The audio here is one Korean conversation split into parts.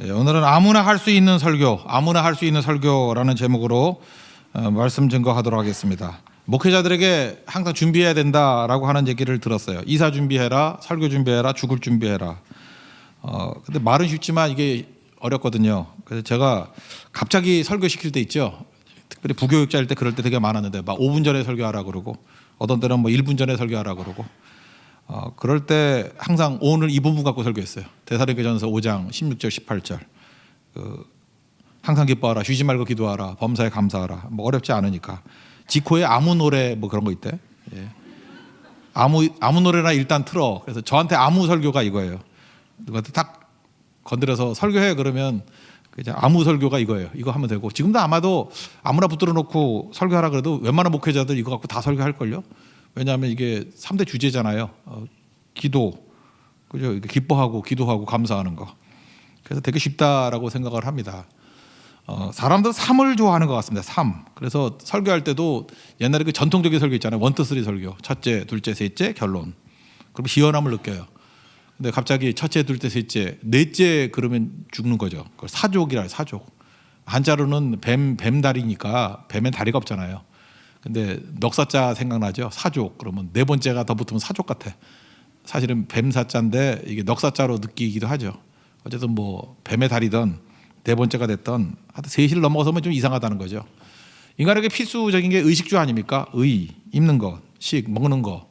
오늘은 아무나 할 수 있는 설교, 아무나 할 수 있는 설교라는 제목으로 말씀 증거하도록 하겠습니다. 목회자들에게 항상 준비해야 된다라고 하는 얘기를 들었어요. 이사 준비해라, 설교 준비해라, 죽을 준비해라. 근데 말은 쉽지만 이게 어렵거든요. 그래서 제가 갑자기 설교시킬 때 있죠. 특별히 부교육자일 때 그럴 때 되게 많았는데 막 5분 전에 설교하라 그러고 어떤 때는 뭐 1분 전에 설교하라 그러고 그럴 때 항상 오늘 이 부분 갖고 설교했어요. 데살로니가전서 5장 16절 18절. 항상 기뻐하라, 쉬지 말고 기도하라, 범사에 감사하라. 뭐 어렵지 않으니까. 지코의 아무 노래 뭐 그런 거 있대. 예. 아무 노래나 일단 틀어. 그래서 저한테 아무 설교가 이거예요. 누구한테 딱 건드려서 설교해 그러면 그냥 아무 설교가 이거예요. 이거 하면 되고 지금도 아마도 아무나 붙들어 놓고 설교하라 그래도 웬만한 목회자들 이거 갖고 다 설교할 걸요. 왜냐하면 이게 3대 주제잖아요. 기도, 그죠? 기뻐하고 기도하고 감사하는 거. 그래서 되게 쉽다라고 생각을 합니다. 사람들은 삶을 좋아하는 것 같습니다. 삶. 그래서 설교할 때도 옛날에 그 전통적인 설교 있잖아요. 1, 2, 3 설교. 첫째, 둘째, 셋째, 결론. 그럼 시원함을 느껴요. 근데 갑자기 첫째, 둘째, 셋째, 넷째 그러면 죽는 거죠. 그걸 사족이라 사족. 한자로는 뱀다리니까 뱀엔 다리가 없잖아요. 근데 넉사자 생각나죠? 사족. 그러면 네 번째가 더 붙으면 사족 같아. 사실은 뱀사자인데 이게 넉사자로 느끼기도 하죠. 어쨌든 뭐 뱀의 다리든 네 번째가 됐던 하여튼 셋을 넘어서면 좀 이상하다는 거죠. 인간에게 필수적인 게 의식주 아닙니까? 의, 입는 것, 식, 먹는 것,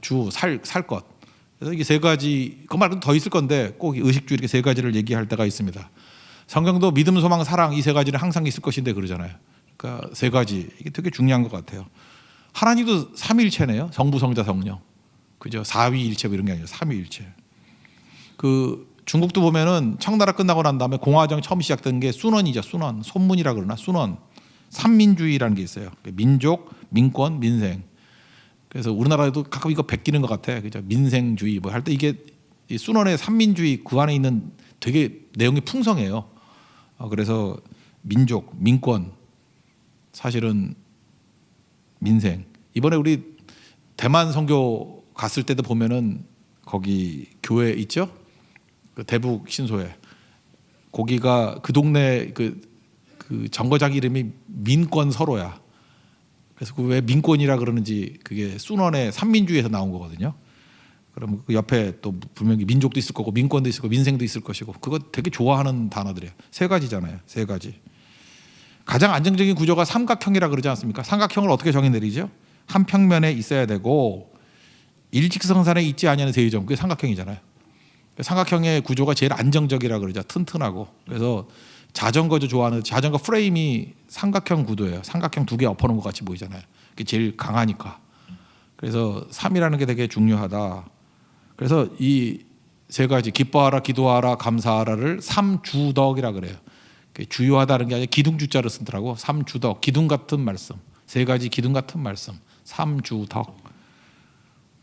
주, 살 것. 그래서 이게 세 가지, 그 말고도 더 있을 건데 꼭 의식주 이렇게 세 가지를 얘기할 때가 있습니다. 성경도 믿음, 소망, 사랑 이 세 가지는 항상 있을 것인데 그러잖아요. 그러니까 세 가지 이게 되게 중요한 것 같아요. 하나님도 삼위일체네요. 성부, 성자, 성령. 그죠? 사위일체 이런 게 아니라 삼위일체. 그 중국도 보면은 청나라 끝나고 난 다음에 공화정 처음 시작된 게 순원이죠. 순원, 손문이라 그러나 순원. 삼민주의라는 게 있어요. 민족, 민권, 민생. 그래서 우리나라에도 가끔 이거 베끼는 것 같아. 그죠? 민생주의 뭐 할 때 이게 이 순원의 삼민주의 그 안에 있는 되게 내용이 풍성해요. 그래서 민족, 민권, 사실은 민생. 이번에 우리 대만 선교 갔을 때도 보면은 거기 교회 있죠? 그 대북 신소회. 거기가 그 동네 그 정거장 이름이 민권 서로야. 그래서 그 왜 민권이라 그러는지 그게 순원의 삼민주의에서 나온 거거든요. 그럼 그 옆에 또 분명히 민족도 있을 거고 민권도 있을 거고 민생도 있을 것이고 그거 되게 좋아하는 단어들이에요. 세 가지잖아요. 세 가지. 가장 안정적인 구조가 삼각형이라 그러지 않습니까? 삼각형을 어떻게 정의 내리죠? 한 평면에 있어야 되고 일직선상에 있지 아니하는 대의점 그게 삼각형이잖아요. 삼각형의 구조가 제일 안정적이라 그러죠. 튼튼하고. 그래서 자전거도 좋아하는 자전거 프레임이 삼각형 구도예요. 삼각형 두 개 엎어놓은 것 같이 보이잖아요. 그게 제일 강하니까. 그래서 3이라는 게 되게 중요하다. 그래서 이 세 가지 기뻐하라, 기도하라, 감사하라를 삼주덕이라 그래요. 주요하다는 게 아니라 기둥주자를 쓰더라고. 삼주덕, 기둥 같은 말씀. 세 가지 기둥 같은 말씀. 삼주덕.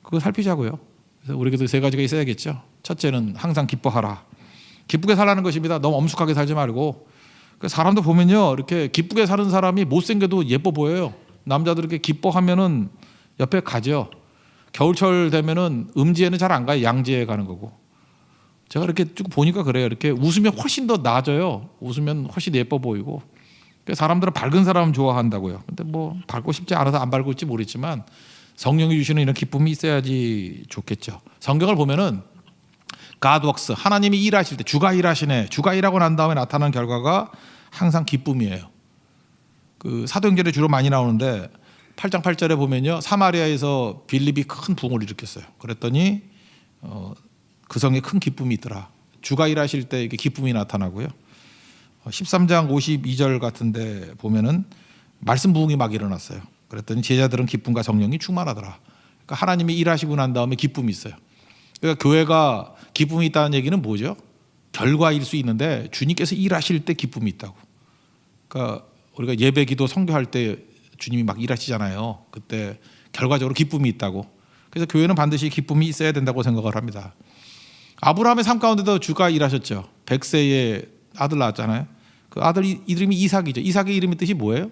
그거 살피자고요. 그래서 우리에게도 세 가지가 있어야겠죠. 첫째는 항상 기뻐하라. 기쁘게 살라는 것입니다. 너무 엄숙하게 살지 말고. 사람도 보면요, 이렇게 기쁘게 사는 사람이 못생겨도 예뻐 보여요. 남자들 이렇게 기뻐하면은 옆에 가죠. 겨울철 되면은 음지에는 잘 안 가요. 양지에 가는 거고. 제가 이렇게 쭉 보니까 그래요. 이렇게 웃으면 훨씬 더 나아져요. 웃으면 훨씬 예뻐 보이고. 사람들은 밝은 사람 좋아한다고요. 근데 뭐 밝고 싶지 않아서 안 밝고 있지 모르겠지만 성령이 주시는 이런 기쁨이 있어야지 좋겠죠. 성경을 보면은 God works, 하나님이 일하실 때 주가 일하시네. 주가 일하고 난 다음에 나타나는 결과가 항상 기쁨이에요. 그 사도행전에 주로 많이 나오는데 8장 8절에 보면요. 사마리아에서 빌립이 큰 부흥을 일으켰어요. 그랬더니 그 성에 큰 기쁨이 있더라. 주가 일하실 때 이게 기쁨이 나타나고요. 13장 52절 같은데 보면은 말씀 부흥이 막 일어났어요. 그랬더니 제자들은 기쁨과 성령이 충만하더라. 그러니까 하나님이 일하시고 난 다음에 기쁨이 있어요. 그러니까 교회가 기쁨이 있다는 얘기는 뭐죠? 결과일 수 있는데 주님께서 일하실 때 기쁨이 있다고. 그러니까 우리가 예배 기도 선교할 때 주님이 막 일하시잖아요. 그때 결과적으로 기쁨이 있다고. 그래서 교회는 반드시 기쁨이 있어야 된다고 생각을 합니다. 아브라함의 삶 가운데도 주가 일하셨죠. 100세에 아들 낳았잖아요. 그 아들 이름이 이삭이죠. 이삭의 이름의 뜻이 뭐예요?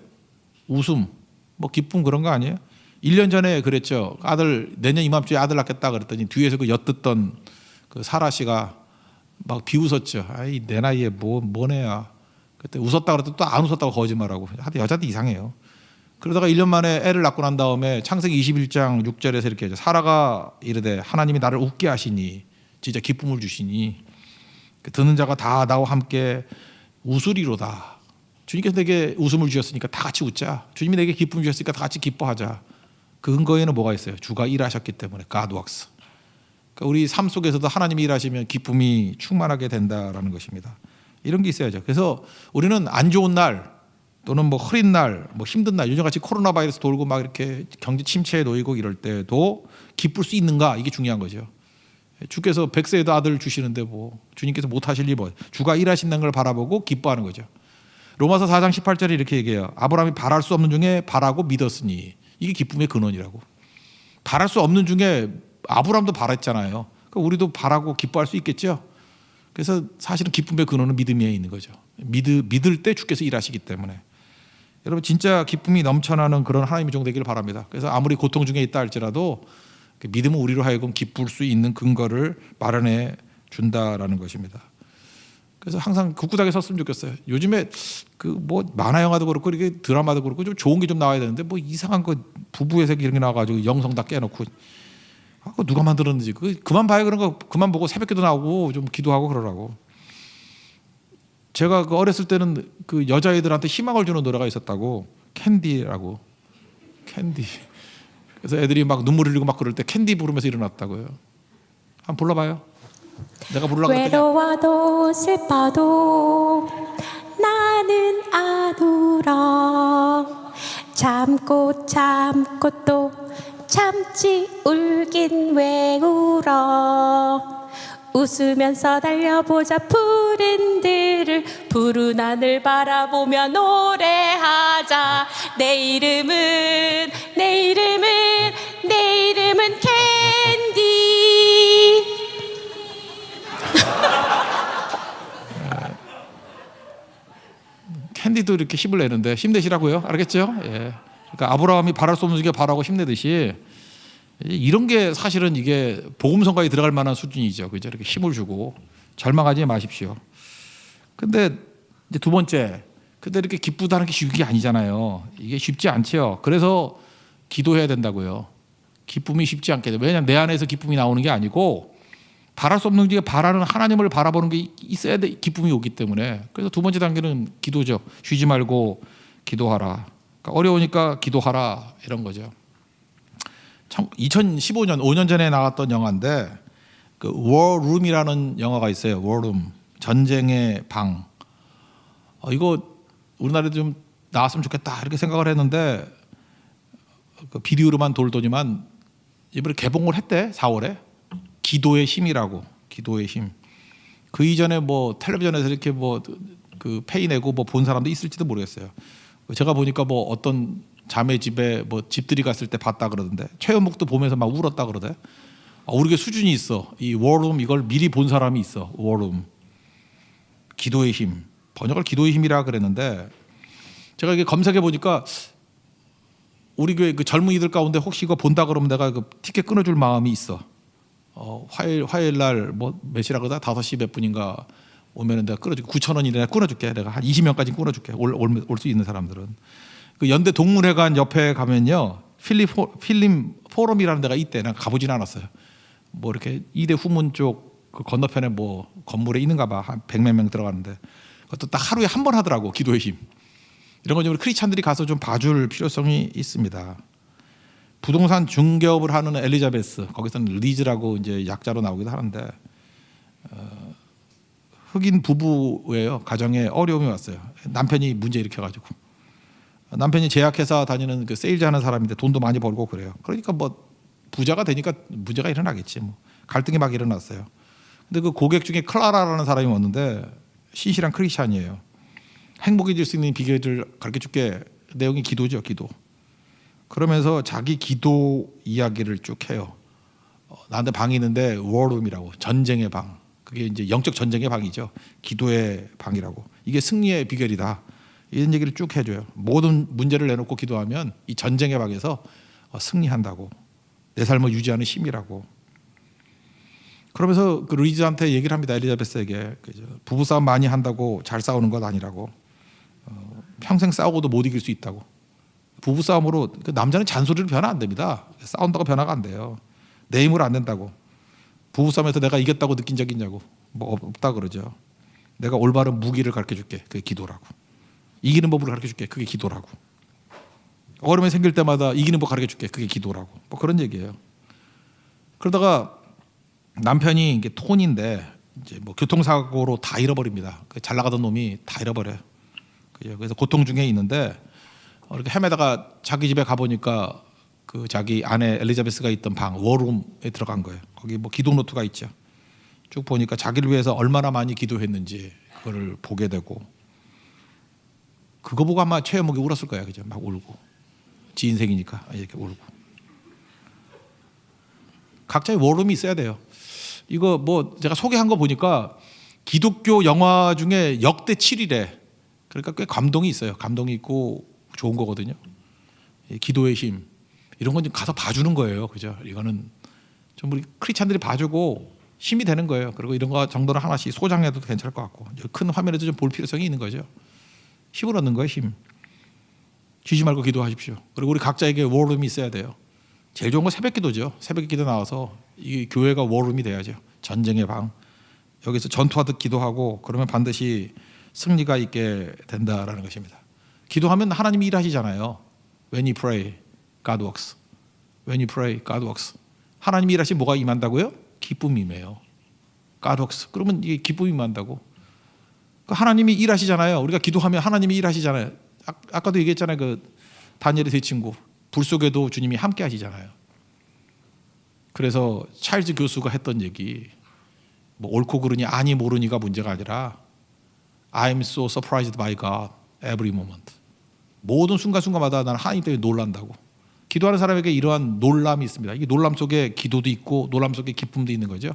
웃음, 뭐 기쁨 그런 거 아니에요? 1년 전에 그랬죠. 아들 내년 이맘때에 아들 낳겠다 그랬더니 뒤에서 그 엿듣던 그 사라 씨가 막 비웃었죠. 아이 내 나이에 뭔 애야. 그때 웃었다 그래도 또 안 웃었다고 거짓말하고. 하여튼 여자도 이상해요. 그러다가 1년 만에 애를 낳고 난 다음에 창세기 21장 6절에서 이렇게 하죠. 사라가 이르되 하나님이 나를 웃게 하시니 진짜 기쁨을 주시니 듣는 자가 다 나와 함께 웃으리로다. 주님께서 내게 웃음을 주셨으니까 다 같이 웃자. 주님이 내게 기쁨을 주셨으니까 다 같이 기뻐하자. 그 근거에는 뭐가 있어요? 주가 일하셨기 때문에 God works. 그러니까 우리 삶 속에서도 하나님이 일하시면 기쁨이 충만하게 된다라는 것입니다. 이런 게 있어야죠. 그래서 우리는 안 좋은 날 또는 뭐 흐린 날, 뭐 힘든 날, 요즘같이 코로나 바이러스 돌고 막 이렇게 경제 침체에 놓이고 이럴 때도 기쁠 수 있는가, 이게 중요한 거죠. 주께서 100세에도 아들 주시는데 뭐 주님께서 못하실 리 뭐, 주가 일하신다는 걸 바라보고 기뻐하는 거죠. 로마서 4장 18절에 이렇게 얘기해요. 아브라함이 바랄 수 없는 중에 바라고 믿었으니, 이게 기쁨의 근원이라고. 바랄 수 없는 중에 아브라함도 바랐잖아요. 그러니까 우리도 바라고 기뻐할 수 있겠죠. 그래서 사실은 기쁨의 근원은 믿음에 있는 거죠. 믿을 때 주께서 일하시기 때문에. 여러분 진짜 기쁨이 넘쳐나는 그런 하나님의 종 되기를 바랍니다. 그래서 아무리 고통 중에 있다 할지라도 믿음은 우리로 하여금 기쁠 수 있는 근거를 마련해 준다라는 것입니다. 그래서 항상 굳굳하게 섰으면 좋겠어요. 요즘에 그 뭐 만화 영화도 그렇고 이렇게 드라마도 그렇고 좀 좋은 게 좀 나와야 되는데 뭐 이상한 거 부부의 세계 이런 게 나와가지고 영성 다 깨놓고 그거 누가 만들었는지 그만 봐요. 그런 거 그만 보고 새벽기도 나오고 좀 기도하고 그러라고. 제가 그 어렸을 때는 그 여자애들한테 희망을 주는 노래가 있었다고. 캔디라고. 캔디. 그래서 애들이 막 눈물 흘리고 막 그럴 때 캔디 부르면서 일어났다고요. 한번 불러봐요. 내가 부르려고 했더니 외로워도 슬퍼도 나는 안 울어. 참고 참고 또 참지 울긴 왜 울어. 웃으면서 달려보자 푸른 들을, 푸른 하늘 바라보며 노래하자. 내 이름은 캔디. 캔디도 이렇게 힘을 내는데 힘내시라고요. 알겠죠? 예. 그러니까 아브라함이 바랄 수 없는 게 바라고 힘내듯이 이런 게 사실은 이게 복음성가에 들어갈 만한 수준이죠. 그죠? 이렇게 힘을 주고 절망하지 마십시오. 근데 이제 두 번째, 근데 이렇게 기쁘다는 게 쉬운 게 아니잖아요. 이게 쉽지 않죠. 그래서 기도해야 된다고요. 기쁨이 쉽지 않게 돼. 왜냐하면 내 안에서 기쁨이 나오는 게 아니고 바랄 수 없는 게 바라는 하나님을 바라보는 게 있어야 돼. 기쁨이 오기 때문에. 그래서 두 번째 단계는 기도죠. 쉬지 말고 기도하라. 그러니까 어려우니까 기도하라, 이런 거죠. 2015년 5년 전에 나왔던 영화인데 그 워룸이라는 영화가 있어요. 워룸, 전쟁의 방. 이거 우리나라에도 좀 나왔으면 좋겠다 이렇게 생각을 했는데 그 비디오로만 돌더니만 이번에 개봉을 했대. 4월에. 기도의 힘이라고. 기도의 힘. 그 이전에 뭐 텔레비전에서 이렇게 뭐 그 페이 내고 뭐 본 사람도 있을지도 모르겠어요. 제가 보니까 뭐 어떤 자매 집에 뭐 집들이 갔을 때 봤다 그러던데, 최연목도 보면서 막 울었다 그러대. 우리가 수준이 있어. 이 워룸, 이걸 미리 본 사람이 있어. 워룸. 기도의 힘. 번역을 기도의 힘이라 그랬는데 제가 이게 검색해 보니까 우리 교회 그 젊은이들 가운데 혹시 이거 본다 그러면 내가 그 티켓 끊어줄 마음이 있어. 화요일 날 뭐 몇 시라 그러다 5시 몇 분인가 오면은 내가 끊어줄게. 9,000원이나 내가 끊어줄게. 내가 한 20명까지 끊어줄게. 올 수 있는 사람들은. 그 연대 동문회관 옆에 가면요, 필름 포럼이라는 데가 있대. 난 가보진 않았어요. 뭐 이렇게 이대 후문 쪽 그 건너편에 뭐 건물에 있는가 봐. 한 100몇 명 들어가는데 그것도 딱 하루에 한 번 하더라고. 기도의 힘. 이런 거 좀 우리 크리스찬들이 가서 좀 봐줄 필요성이 있습니다. 부동산 중개업을 하는 엘리자베스, 거기서는 리즈라고 이제 약자로 나오기도 하는데 흑인 부부예요. 가정에 어려움이 왔어요. 남편이 문제 일으켜가지고. 남편이 제약회사 다니는 그 세일즈 하는 사람인데 돈도 많이 벌고 그래요. 그러니까 뭐 부자가 되니까 문제가 일어나겠지. 뭐 갈등이 막 일어났어요. 근데 그 고객 중에 클라라라는 사람이 왔는데 신실한 크리스찬이에요. 행복해질 수 있는 비결을 가르쳐 줄게. 내용이 기도죠, 기도. 그러면서 자기 기도 이야기를 쭉 해요. 나한테 방이 있는데 워룸이라고, 전쟁의 방. 그게 이제 영적 전쟁의 방이죠. 기도의 방이라고. 이게 승리의 비결이다. 이런 얘기를 쭉 해줘요. 모든 문제를 내놓고 기도하면 이 전쟁의 방에서 승리한다고. 내 삶을 유지하는 힘이라고. 그러면서 그 루이즈한테 얘기를 합니다. 엘리자베스에게 부부싸움 많이 한다고 잘 싸우는 것 아니라고. 평생 싸우고도 못 이길 수 있다고. 부부싸움으로 그 남자는 잔소리로 변화 안 됩니다. 싸운다고 변화가 안 돼요. 내 힘으로 안 된다고. 부부싸움에서 내가 이겼다고 느낀 적 있냐고. 뭐 없다 그러죠. 내가 올바른 무기를 가르쳐줄게. 그게 기도라고. 이기는 법을 가르쳐줄게. 그게 기도라고. 어려움이 생길 때마다 이기는 법 가르쳐줄게. 그게 기도라고. 뭐 그런 얘기예요. 그러다가 남편이 이게 톤인데 이제 뭐 교통사고로 다 잃어버립니다. 잘 나가던 놈이 다 잃어버려요. 그래서 고통 중에 있는데 이렇게 헤매다가 자기 집에 가보니까 그 자기 아내 엘리자베스가 있던 방 워룸에 들어간 거예요. 거기 뭐 기도 노트가 있죠. 쭉 보니까 자기를 위해서 얼마나 많이 기도했는지 그걸 보게 되고 그거 보고 아마 최연목이 울었을 거야. 그죠? 막 울고 지 인생이니까 이렇게 울고. 각자의 워룸이 있어야 돼요. 이거 뭐 제가 소개한 거 보니까 기독교 영화 중에 역대 7위래. 그러니까 꽤 감동이 있어요. 감동이 있고 좋은 거거든요. 기도의 힘 이런 건 좀 가서 봐주는 거예요. 그죠? 이거는 좀 우리 크리스찬들이 봐주고 힘이 되는 거예요. 그리고 이런 거 정도는 하나씩 소장해도 괜찮을 것 같고 큰 화면에도 좀 볼 필요성이 있는 거죠. 힘을 얻는 거예요. 힘. 쉬지 말고 기도하십시오. 그리고 우리 각자에게 워룸이 있어야 돼요. 제일 좋은 건 새벽 기도죠. 새벽 기도 나와서 이 교회가 워룸이 돼야죠. 전쟁의 방. 여기서 전투하듯 기도하고 그러면 반드시 승리가 있게 된다라는 것입니다. 기도하면 하나님이 일하시잖아요. When you pray, God works. When you pray, God works. 하나님이 일하시면 뭐가 임한다고요? 기쁨이 임해요. God works. 그러면 이게 기쁨이 임한다고. 하나님이 일하시잖아요. 우리가 기도하면 하나님이 일하시잖아요. 아까도 얘기했잖아요. 그 다니엘의 세 친구. 불 속에도 주님이 함께 하시잖아요. 그래서 찰즈 교수가 했던 얘기 뭐 옳고 그르니 아니 모르니가 문제가 아니라 I'm so surprised by God every moment. 모든 순간순간마다 나는 하나님 때문에 놀란다고. 기도하는 사람에게 이러한 놀람이 있습니다. 이 놀람 속에 기도도 있고 놀람 속에 기쁨도 있는 거죠.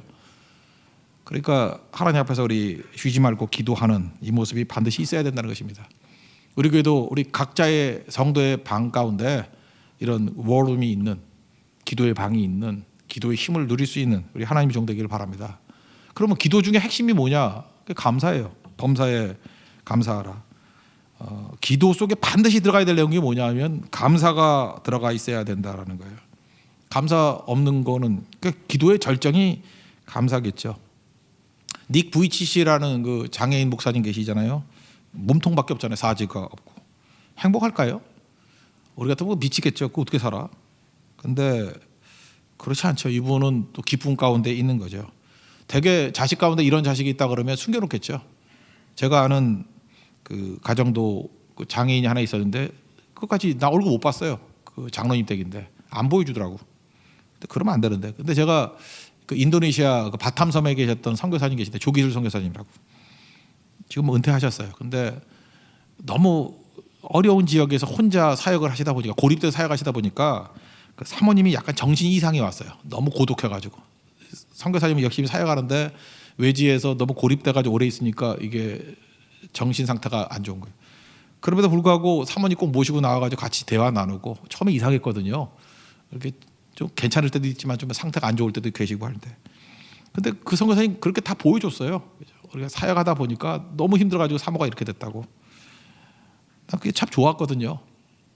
그러니까 하나님 앞에서 우리 쉬지 말고 기도하는 이 모습이 반드시 있어야 된다는 것입니다. 우리 교회도 우리 각자의 성도의 방 가운데 이런 워룸이 있는 기도의 방이 있는 기도의 힘을 누릴 수 있는 우리 하나님의 종 되기를 바랍니다. 그러면 기도 중에 핵심이 뭐냐? 감사예요. 범사에 감사하라. 기도 속에 반드시 들어가야 될 내용이 뭐냐면 감사가 들어가 있어야 된다라는 거예요. 감사 없는 거는 그러니까 기도의 절정이 감사겠죠. 닉 부이치시라는 그 장애인 목사님 계시잖아요. 몸통밖에 없잖아요. 사지가 없고 행복할까요? 우리 같으면 미치겠죠. 그거 어떻게 살아? 근데 그렇지 않죠. 이분은 또 기쁨 가운데 있는 거죠. 대개 자식 가운데 이런 자식이 있다 그러면 숨겨놓겠죠. 제가 아는 그 가정도 그 장애인이 하나 있었는데 끝까지 나 얼굴 못 봤어요. 그 장로님 댁인데 안 보여주더라고. 근데 그러면 안 되는데. 근데 제가 그 인도네시아 그 바탐섬에 계셨던 선교사님 계신데 조기술 선교사님이라고. 지금 뭐 은퇴하셨어요. 근데 너무 어려운 지역에서 혼자 사역을 하시다 보니까 고립돼서 사역하시다 보니까 그 사모님이 약간 정신 이상이 왔어요. 너무 고독해가지고 선교사님이 열심히 사역하는데 외지에서 너무 고립돼가지고 오래 있으니까 이게 정신 상태가 안 좋은 거예요. 그럼에도 불구하고 사모님 꼭 모시고 나와가지고 같이 대화 나누고 처음에 이상했거든요. 이렇게 좀 괜찮을 때도 있지만 좀 상태가 안 좋을 때도 계시고 하는데 근데 그 선교사님 그렇게 다 보여줬어요. 우리가 사역하다 보니까 너무 힘들어가지고 사모가 이렇게 됐다고. 난 그게 참 좋았거든요.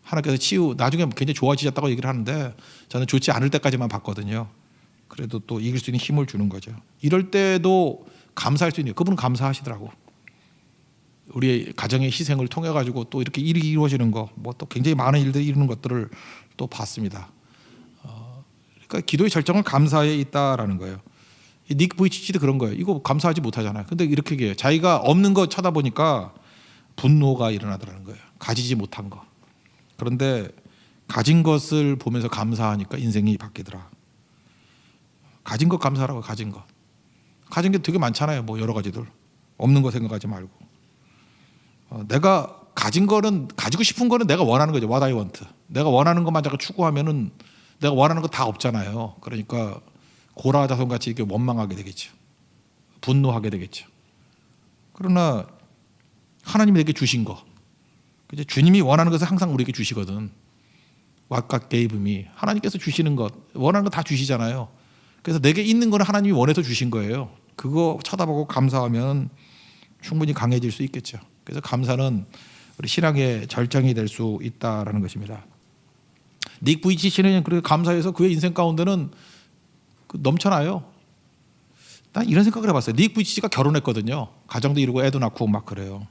하나님께서 나중에 굉장히 좋아지셨다고 얘기를 하는데 저는 좋지 않을 때까지만 봤거든요. 그래도 또 이길 수 있는 힘을 주는 거죠. 이럴 때도 감사할 수 있는 그분은 감사하시더라고. 우리의 가정의 희생을 통해 가지고 또 이렇게 일이 이루어지는 거, 뭐 또 굉장히 많은 일들이 이루는 것들을 또 봤습니다. 그러니까 기도의 절정은 감사에 있다라는 거예요. 닉 부이치치도 그런 거예요. 이거 감사하지 못하잖아요. 근데 이렇게 얘기해요. 자기가 없는 거 쳐다보니까 분노가 일어나더라는 거예요. 가지지 못한 거. 그런데 가진 것을 보면서 감사하니까 인생이 바뀌더라. 가진 것 감사하라고. 가진 것. 가진 게 되게 많잖아요. 뭐 여러 가지들. 없는 거 생각하지 말고. 내가 가진 거는 가지고 싶은 거는 내가 원하는 거죠. What I want. 내가 원하는 것만 자꾸 추구하면은 내가 원하는 거 다 없잖아요. 그러니까 고라자손 같이 이렇게 원망하게 되겠죠. 분노하게 되겠죠. 그러나 하나님이 내게 주신 거, 주님이 원하는 것을 항상 우리에게 주시거든. What God gave me. 하나님께서 주시는 것, 원하는 거 다 주시잖아요. 그래서 내게 있는 거는 하나님이 원해서 주신 거예요. 그거 쳐다보고 감사하면 충분히 강해질 수 있겠죠. 그래서 감사는 우리 신앙의 절정이 될 수 있다라는 것입니다. 닉 부이치치는 그렇게 감사해서 그의 인생 가운데는 넘쳐나요. 난 이런 생각을 해봤어요. 닉 부이치치가 결혼했거든요. 가정도 이루고 애도 낳고 막 그래요.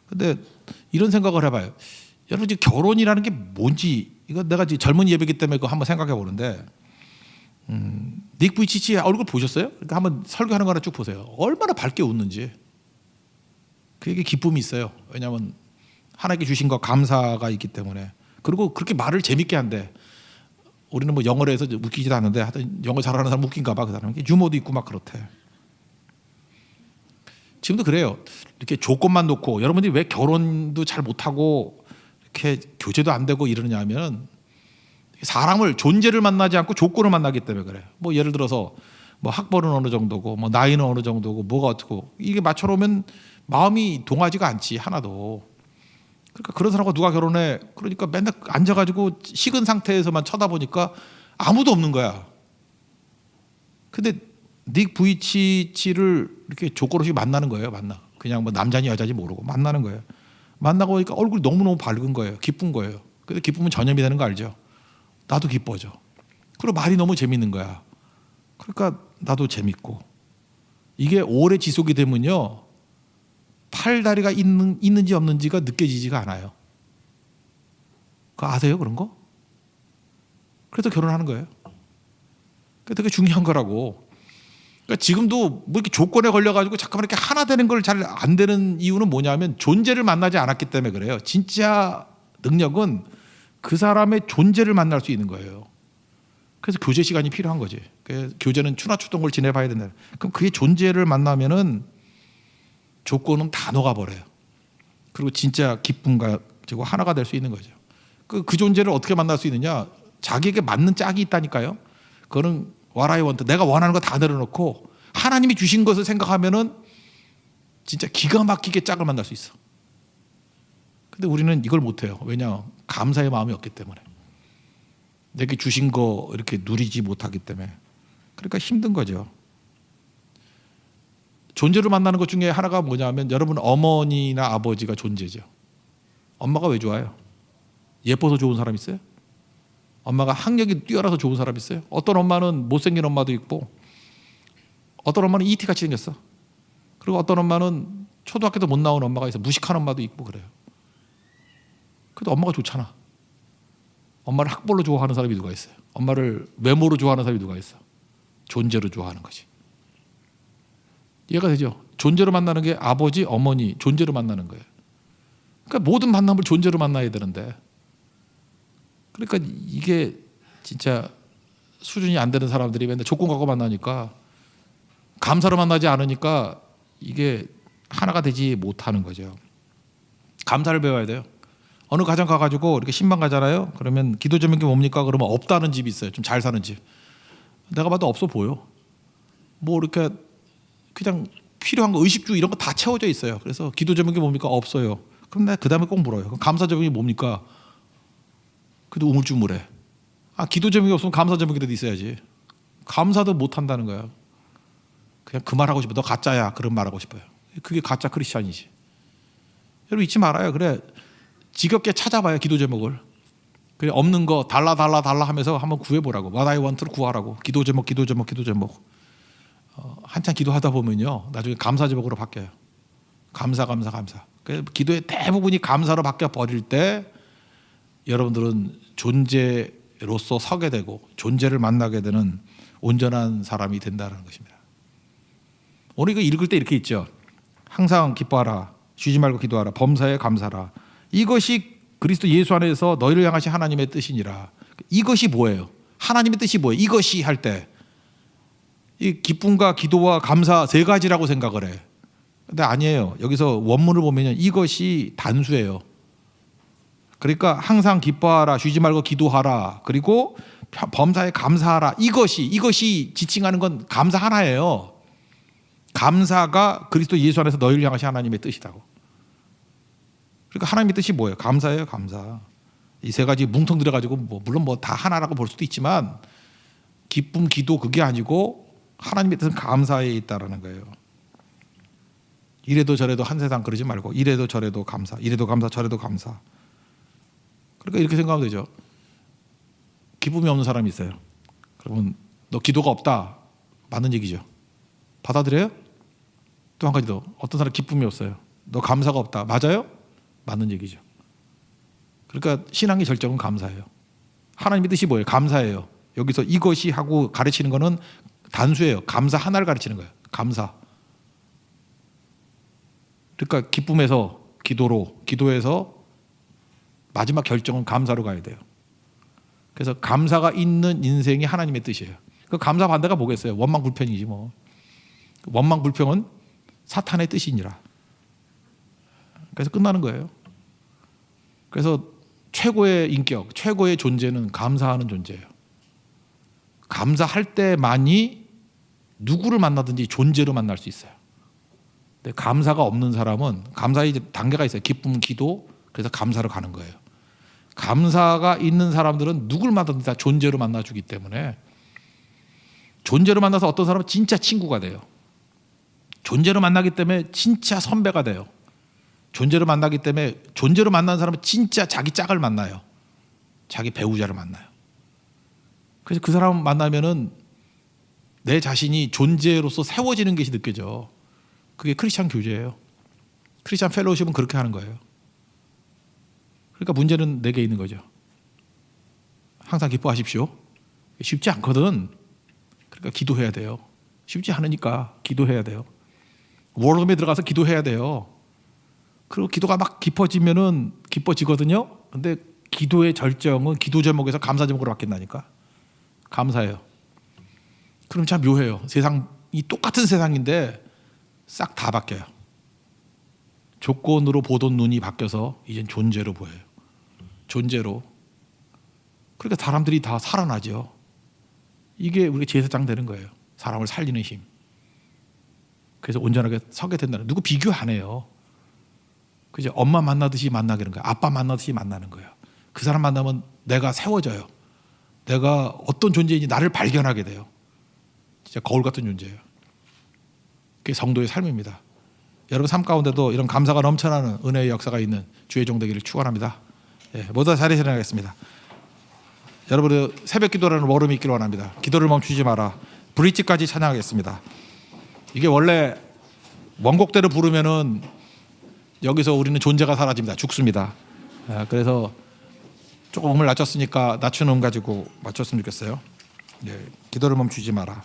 근데 이런 생각을 해봐요. 여러분 지금 결혼이라는 게 뭔지 이거 내가 지금 젊은 예배기 때문에 그거 한번 생각해 보는데 닉 부이치치 얼굴 보셨어요? 그러니까 한번 설교하는 거나 쭉 보세요. 얼마나 밝게 웃는지. 그에게 기쁨이 있어요. 왜냐하면 하나님께 주신 거 감사가 있기 때문에. 그리고 그렇게 말을 재밌게 한대. 우리는 뭐 영어로 해서 웃기지도 않는데 하여튼 영어 잘하는 사람 웃긴가 봐. 그 사람 유머도 있고 막 그렇대. 지금도 그래요. 이렇게 조건만 놓고 여러분들이 왜 결혼도 잘 못하고 이렇게 교제도 안 되고 이러냐면 사람을 존재를 만나지 않고 조건을 만나기 때문에 그래요. 뭐 예를 들어서 뭐 학벌은 어느 정도고 뭐 나이는 어느 정도고 뭐가 어떻고 이게 맞춰놓으면 마음이 동하지가 않지 하나도. 그러니까 그런 사람과 누가 결혼해? 그러니까 맨날 앉아가지고 식은 상태에서만 쳐다보니까 아무도 없는 거야. 근데 닉 부이치치를 이렇게 조건 없이 만나는 거예요. 그냥 뭐 남자니 여자니 모르고 만나는 거예요. 만나고 보니까 얼굴이 너무너무 밝은 거예요. 기쁜 거예요. 근데 기쁨은 전염이 되는 거 알죠? 나도 기뻐져. 그리고 말이 너무 재밌는 거야. 그러니까 나도 재밌고. 이게 오래 지속이 되면요. 팔다리가 있는지 없는지가 느껴지지가 않아요. 그거 아세요? 그런 거? 그래서 결혼하는 거예요. 그게 되게 중요한 거라고. 그러니까 지금도 뭐 이렇게 조건에 걸려가지고 잠깐만 이렇게 하나 되는 걸 잘 안 되는 이유는 뭐냐면 존재를 만나지 않았기 때문에 그래요. 진짜 능력은 그 사람의 존재를 만날 수 있는 거예요. 그래서 교제 시간이 필요한 거지. 교제는 추나추동을 지내봐야 된다. 그럼 그의 존재를 만나면은 조건은 다 녹아버려요. 그리고 진짜 기쁨과 그리고 하나가 될 수 있는 거죠. 그 존재를 어떻게 만날 수 있느냐? 자기에게 맞는 짝이 있다니까요. 그거는 what I want, 내가 원하는 거 다 내려놓고 하나님이 주신 것을 생각하면은 진짜 기가 막히게 짝을 만날 수 있어. 근데 우리는 이걸 못해요. 왜냐? 감사의 마음이 없기 때문에. 내게 주신 거 이렇게 누리지 못하기 때문에. 그러니까 힘든 거죠. 존재로 만나는 것 중에 하나가 뭐냐면 여러분 어머니나 아버지가 존재죠. 엄마가 왜 좋아요? 예뻐서 좋은 사람 있어요? 엄마가 학력이 뛰어나서 좋은 사람 있어요? 어떤 엄마는 못생긴 엄마도 있고 어떤 엄마는 ET같이 생겼어. 그리고 어떤 엄마는 초등학교도 못 나온 엄마가 있어. 무식한 엄마도 있고 그래요. 그래도 엄마가 좋잖아. 엄마를 학벌로 좋아하는 사람이 누가 있어요? 엄마를 외모로 좋아하는 사람이 누가 있어? 존재로 좋아하는 거지. 이해가 되죠? 존재로 만나는 게 아버지, 어머니, 존재로 만나는 거예요. 그러니까 모든 만남을 존재로 만나야 되는데 그러니까 이게 진짜 수준이 안 되는 사람들이 맨날 조건 갖고 만나니까 감사로 만나지 않으니까 이게 하나가 되지 못하는 거죠. 감사를 배워야 돼요. 어느 가정 가가지고 이렇게 신방 가잖아요. 그러면 기도 제목이 뭡니까? 그러면 없다는 집이 있어요. 좀 잘 사는 집. 내가 봐도 없어 보여. 뭐 이렇게 그냥 필요한 거 의식주 이런 거 다 채워져 있어요. 그래서 기도 제목이 뭡니까? 없어요. 그럼 내가 그 다음에 꼭 물어요. 그럼 감사 제목이 뭡니까? 그래도 우물쭈물해. 기도 제목이 없으면 감사 제목이라도 있어야지. 감사도 못 한다는 거야. 그냥 그 말하고 싶어. 너 가짜야. 그런 말하고 싶어요. 그게 가짜 크리스찬이지. 여러분 잊지 말아요. 그래 지겹게 찾아봐요. 기도 제목을. 그래 없는 거 달라 하면서 한번 구해보라고. What I want를 구하라고. 기도 제목. 한참 기도하다 보면요. 나중에 감사 제목으로 바뀌어요. 감사. 그래서 기도의 대부분이 감사로 바뀌어 버릴 때 여러분들은 존재로서 서게 되고 존재를 만나게 되는 온전한 사람이 된다는 것입니다. 오늘 이거 읽을 때 이렇게 있죠. 항상 기뻐하라. 쉬지 말고 기도하라. 범사에 감사라. 이것이 그리스도 예수 안에서 너희를 향하신 하나님의 뜻이니라. 이것이 뭐예요? 하나님의 뜻이 뭐예요? 이것이 할 때 이 기쁨과 기도와 감사 세 가지라고 생각을 해. 근데 아니에요. 여기서 원문을 보면 이것이 단수예요. 그러니까 항상 기뻐하라, 쉬지 말고 기도하라, 그리고 범사에 감사하라. 이것이 지칭하는 건 감사 하나예요. 감사가 그리스도 예수 안에서 너희를 향하신 하나님의 뜻이라고. 그러니까 하나님의 뜻이 뭐예요? 감사예요, 감사. 이 세 가지 뭉텅 들어가지고 물론 다 하나라고 볼 수도 있지만 기쁨, 기도 그게 아니고 하나님의 뜻은 감사에 있다라는 거예요. 이래도 저래도 한 세상 그러지 말고 이래도 저래도 감사, 이래도 감사, 저래도 감사. 그러니까 이렇게 생각하면 되죠. 기쁨이 없는 사람이 있어요. 그러면 너 기도가 없다. 맞는 얘기죠. 받아들여요? 또 한 가지 더. 어떤 사람 기쁨이 없어요. 너 감사가 없다. 맞아요? 맞는 얘기죠. 그러니까 신앙의 절정은 감사예요. 하나님의 뜻이 뭐예요? 감사예요. 여기서 이것이 하고 가르치는 거는 단수예요. 감사 하나를 가르치는 거예요. 감사. 그러니까 기쁨에서 기도로, 기도에서 마지막 결정은 감사로 가야 돼요. 그래서 감사가 있는 인생이 하나님의 뜻이에요. 그 감사 반대가 뭐겠어요? 원망 불평이지 뭐. 원망 불평은 사탄의 뜻이니라. 그래서 끝나는 거예요. 그래서 최고의 인격, 최고의 존재는 감사하는 존재예요. 감사할 때만이 누구를 만나든지 존재로 만날 수 있어요. 근데 감사가 없는 사람은 감사의 단계가 있어요. 기쁨, 기도, 그래서 감사로 가는 거예요. 감사가 있는 사람들은 누굴 만나든지 다 존재로 만나주기 때문에 존재로 만나서 어떤 사람은 진짜 친구가 돼요. 존재로 만나기 때문에 진짜 선배가 돼요. 존재로 만나기 때문에 존재로 만나는 사람은 진짜 자기 짝을 만나요. 자기 배우자를 만나요. 그래서 그 사람 만나면은 내 자신이 존재로서 세워지는 것이 느껴져. 그게 크리스찬 교제예요. 크리스찬 펠로우십은 그렇게 하는 거예요. 그러니까 문제는 내게 있는 거죠. 항상 기뻐하십시오. 쉽지 않거든. 그러니까 기도해야 돼요. 쉽지 않으니까 기도해야 돼요. 워룸에 들어가서 기도해야 돼요. 그리고 기도가 막 깊어지면은 기뻐지거든요. 근데 기도의 절정은 기도 제목에서 감사 제목으로 바뀐다니까. 감사해요. 그럼 참 묘해요. 세상이 똑같은 세상인데 싹 다 바뀌어요. 조건으로 보던 눈이 바뀌어서 이젠 존재로 보여요. 존재로. 그러니까 사람들이 다 살아나죠. 이게 우리 제사장 되는 거예요. 사람을 살리는 힘. 그래서 온전하게 서게 된다는. 누구 비교 안 해요. 그죠? 엄마 만나듯이 만나게 되는 거예요. 아빠 만나듯이 만나는 거예요. 그 사람 만나면 내가 세워져요. 내가 어떤 존재인지 나를 발견하게 돼요. 진짜 거울 같은 존재예요. 그게 성도의 삶입니다. 여러분 삶 가운데도 이런 감사가 넘쳐나는 은혜의 역사가 있는 주의 종 되기를 축원합니다. 예, 모두 다 자리에 일어나겠습니다. 여러분의 새벽 기도라는 월음이 있기를 원합니다. 기도를 멈추지 마라. 브릿지까지 찬양하겠습니다. 이게 원래 원곡대로 부르면은 여기서 우리는 존재가 사라집니다. 죽습니다. 그래서 조금 음을 낮췄으니까 낮춘 음 가지고 맞췄으면 좋겠어요. 예, 기도를 멈추지 마라.